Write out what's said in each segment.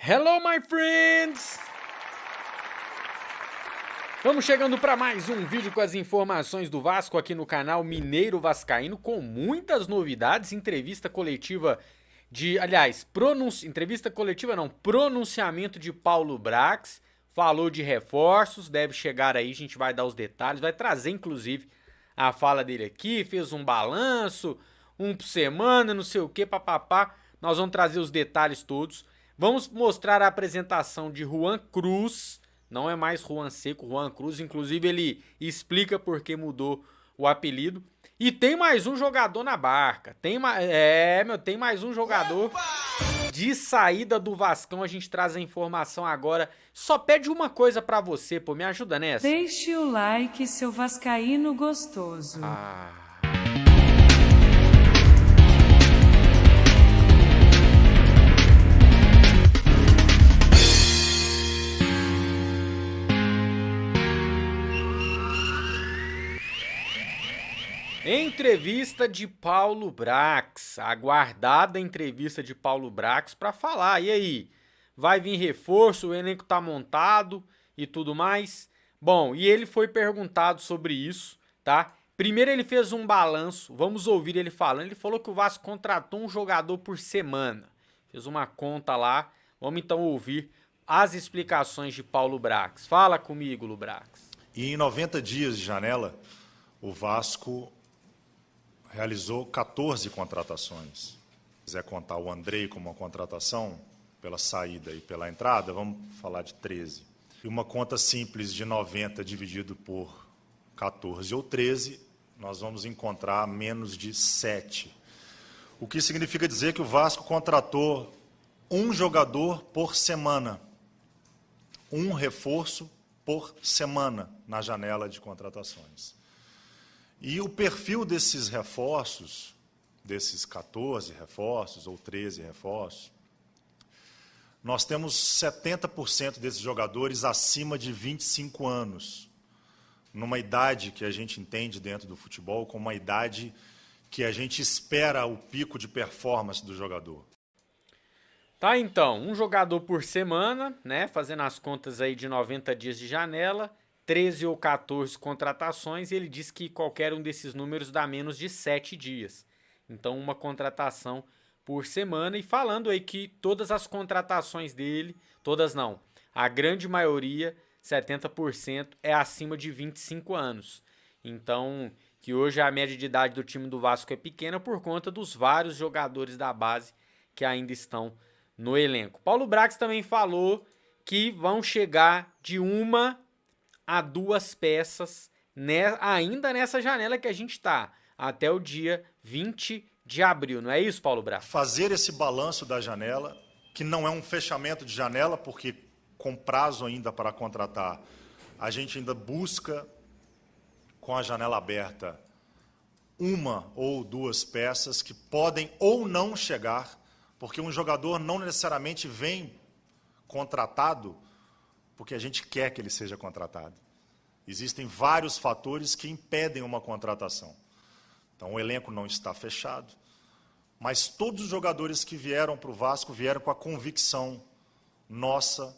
Hello, my friends! Vamos chegando para mais um vídeo com as informações do Vasco aqui no canal Mineiro Vascaíno, com muitas novidades, entrevista coletiva pronunciamento de Paulo Brax, falou de reforços, deve chegar aí, a gente vai dar os detalhes, vai trazer inclusive a fala dele aqui, fez um balanço, um por semana, não sei o que, papapá, nós vamos trazer os detalhes todos. Vamos mostrar a apresentação de Juan Cruz, não é mais Juan Seco, Juan Cruz, inclusive ele explica por que mudou o apelido. E tem mais um jogador na barca, tem mais um jogador de saída do Vascão, a gente traz a informação agora. Só pede uma coisa pra você, pô, me ajuda nessa. Deixe o like, seu vascaíno gostoso. Entrevista de Paulo Brax, aguardada entrevista de Paulo Brax para falar. E aí, vai vir reforço, o elenco tá montado e tudo mais? Bom, e ele foi perguntado sobre isso, tá? Primeiro ele fez um balanço, vamos ouvir ele falando. Ele falou que o Vasco contratou um jogador por semana. Fez uma conta lá, vamos então ouvir as explicações de Paulo Brax. Fala comigo, Lubrax. E em 90 dias de janela, o Vasco realizou 14 contratações. Se quiser contar o Andrei como uma contratação, pela saída e pela entrada, vamos falar de 13. E uma conta simples de 90 dividido por 14 ou 13, nós vamos encontrar menos de 7. O que significa dizer que o Vasco contratou um jogador por semana, um reforço por semana na janela de contratações. E o perfil desses reforços, desses 14 reforços ou 13 reforços, nós temos 70% desses jogadores acima de 25 anos, numa idade que a gente entende dentro do futebol como uma idade que a gente espera o pico de performance do jogador. Tá, então, um jogador por semana, né, fazendo as contas aí de 90 dias de janela, 13 ou 14 contratações, e ele diz que qualquer um desses números dá menos de 7 dias. Então, uma contratação por semana. E falando aí que todas as contratações dele, todas não, a grande maioria, 70%, é acima de 25 anos. Então, que hoje a média de idade do time do Vasco é pequena por conta dos vários jogadores da base que ainda estão no elenco. Paulo Brax também falou que vão chegar de 1 a 2 peças ainda nessa janela que a gente está, até o dia 20 de abril. Não é isso, Paulo Brax? Fazer esse balanço da janela, que não é um fechamento de janela, porque com prazo ainda para contratar, a gente ainda busca, com a janela aberta, 1 ou 2 peças que podem ou não chegar, porque um jogador não necessariamente vem contratado porque a gente quer que ele seja contratado. Existem vários fatores que impedem uma contratação. Então, o elenco não está fechado, mas todos os jogadores que vieram para o Vasco vieram com a convicção nossa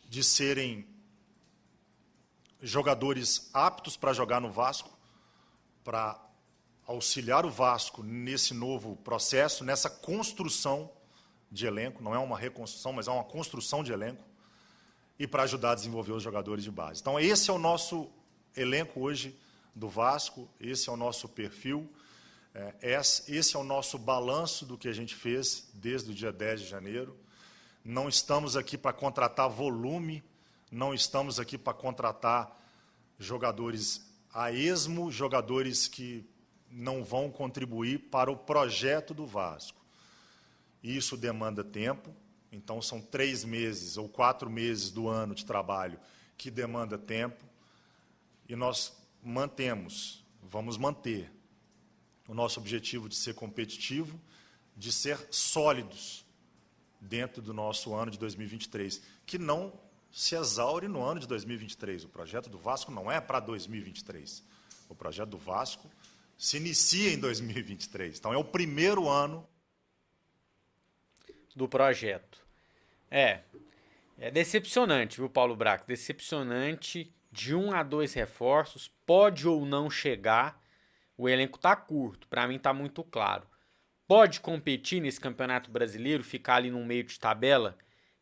de serem jogadores aptos para jogar no Vasco, para auxiliar o Vasco nesse novo processo, nessa construção de elenco, não é uma reconstrução, mas é uma construção de elenco, e para ajudar a desenvolver os jogadores de base. Então, esse é o nosso elenco hoje do Vasco, esse é o nosso perfil, esse é o nosso balanço do que a gente fez desde o dia 10 de janeiro. Não estamos aqui para contratar volume, não estamos aqui para contratar jogadores a esmo, jogadores que não vão contribuir para o projeto do Vasco. Isso demanda tempo, então são 3 meses ou 4 meses do ano de trabalho que demanda tempo, e nós vamos manter o nosso objetivo de ser competitivo, de ser sólidos dentro do nosso ano de 2023, que não se exaure no ano de 2023. O projeto do Vasco não é para 2023. O projeto do Vasco se inicia em 2023. Então, é o primeiro ano do projeto. É decepcionante, viu, Paulo Braco? Decepcionante. De 1 a 2 reforços, pode ou não chegar. O elenco tá curto, para mim tá muito claro. Pode competir nesse Campeonato Brasileiro, ficar ali no meio de tabela,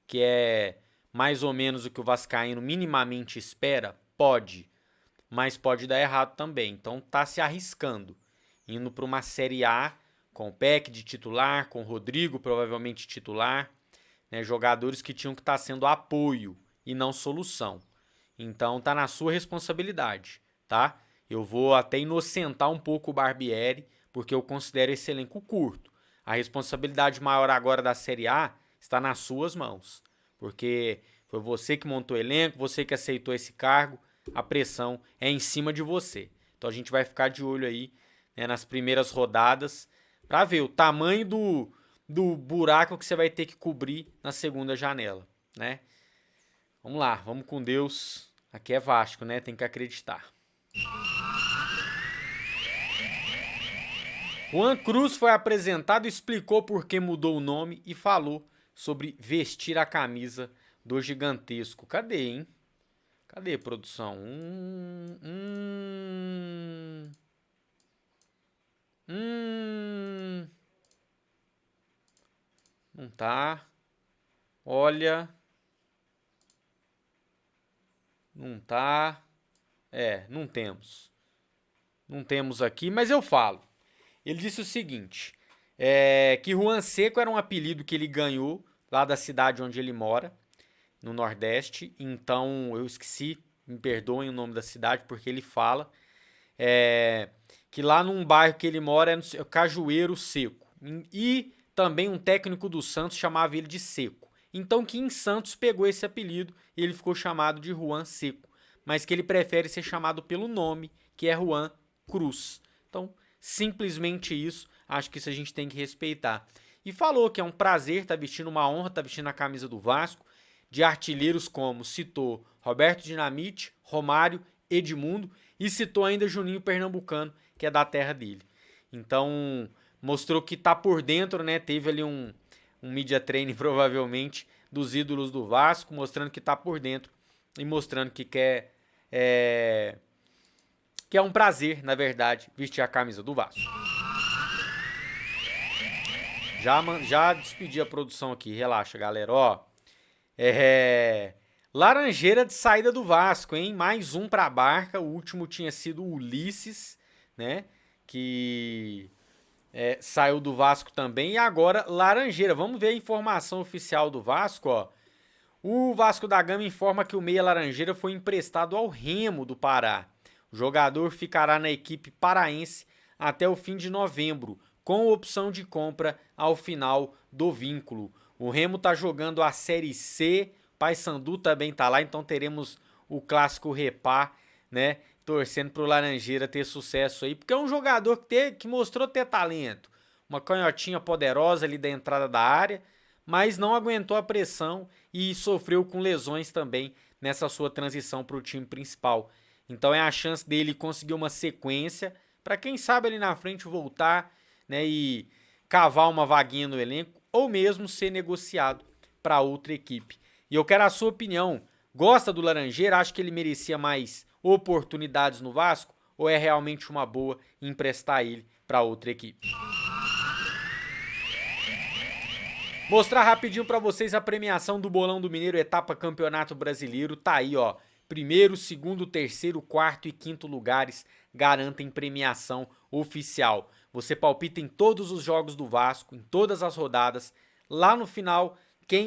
que é mais ou menos o que o vascaíno minimamente espera? Pode, mas pode dar errado também. Então tá se arriscando, indo para uma Série A com o Peck de titular, com o Rodrigo provavelmente titular, né, jogadores que tinham que estar sendo apoio e não solução. Então tá na sua responsabilidade, tá? Eu vou até inocentar um pouco o Barbieri, porque eu considero esse elenco curto. A responsabilidade maior agora da Série A está nas suas mãos, porque foi você que montou o elenco, você que aceitou esse cargo, a pressão é em cima de você. Então a gente vai ficar de olho aí, né, nas primeiras rodadas para ver o tamanho do buraco que você vai ter que cobrir na segunda janela, né? Vamos lá, vamos com Deus. Aqui é Vasco, né? Tem que acreditar. Juan Cruz foi apresentado, explicou por que mudou o nome e falou sobre vestir a camisa do gigantesco. Cadê, hein? Cadê, produção? Não tá. Olha. Não tá. Não temos. Não temos aqui, mas eu falo. Ele disse o seguinte, que Juan Seco era um apelido que ele ganhou lá da cidade onde ele mora, no Nordeste. Então, eu esqueci, me perdoem o nome da cidade, porque ele fala que lá num bairro que ele mora é Cajueiro Seco. E também um técnico do Santos chamava ele de Seco. Então, que em Santos pegou esse apelido e ele ficou chamado de Juan Seco. Mas que ele prefere ser chamado pelo nome, que é Juan Cruz. Então, simplesmente isso. Acho que isso a gente tem que respeitar. E falou que é um prazer, tá vestindo uma honra, tá vestindo a camisa do Vasco, de artilheiros como citou Roberto Dinamite, Romário, Edmundo e citou ainda Juninho Pernambucano, que é da terra dele. Então, mostrou que tá por dentro, né? Teve ali um media training provavelmente dos ídolos do Vasco, mostrando que tá por dentro e mostrando que quer que é um prazer, na verdade, vestir a camisa do Vasco. Já despedi a produção aqui, relaxa, galera, ó. Laranjeira de saída do Vasco, hein? Mais um pra barca, o último tinha sido o Ulisses, né? Que saiu do Vasco também, e agora Laranjeira. Vamos ver a informação oficial do Vasco, ó. O Vasco da Gama informa que o meia Laranjeira foi emprestado ao Remo do Pará. O jogador ficará na equipe paraense até o fim de novembro, com opção de compra ao final do vínculo. O Remo tá jogando a Série C, Paysandu também tá lá, então teremos o clássico Repá, né? Torcendo pro Laranjeira ter sucesso aí, porque é um jogador que mostrou ter talento. Uma canhotinha poderosa ali da entrada da área, mas não aguentou a pressão e sofreu com lesões também nessa sua transição para o time principal. Então é a chance dele conseguir uma sequência para quem sabe ali na frente voltar, né, e cavar uma vaguinha no elenco ou mesmo ser negociado para outra equipe. E eu quero a sua opinião. Gosta do Laranjeira? Acha que ele merecia mais oportunidades no Vasco? Ou é realmente uma boa emprestar ele para outra equipe? Mostrar rapidinho para vocês a premiação do Bolão do Mineiro, etapa Campeonato Brasileiro. Tá aí, ó. Primeiro, segundo, terceiro, quarto e quinto lugares garantem premiação oficial. Você palpita em todos os jogos do Vasco, em todas as rodadas. Lá no final,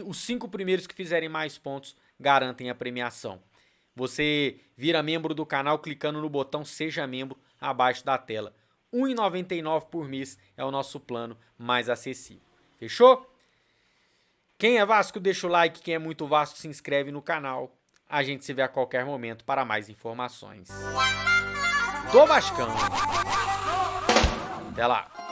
os 5 primeiros que fizerem mais pontos garantem a premiação. Você vira membro do canal clicando no botão Seja Membro abaixo da tela. R$ 1,99 por mês é o nosso plano mais acessível. Fechou? Quem é Vasco, deixa o like. Quem é muito Vasco, se inscreve no canal. A gente se vê a qualquer momento para mais informações do Vascão. Até lá.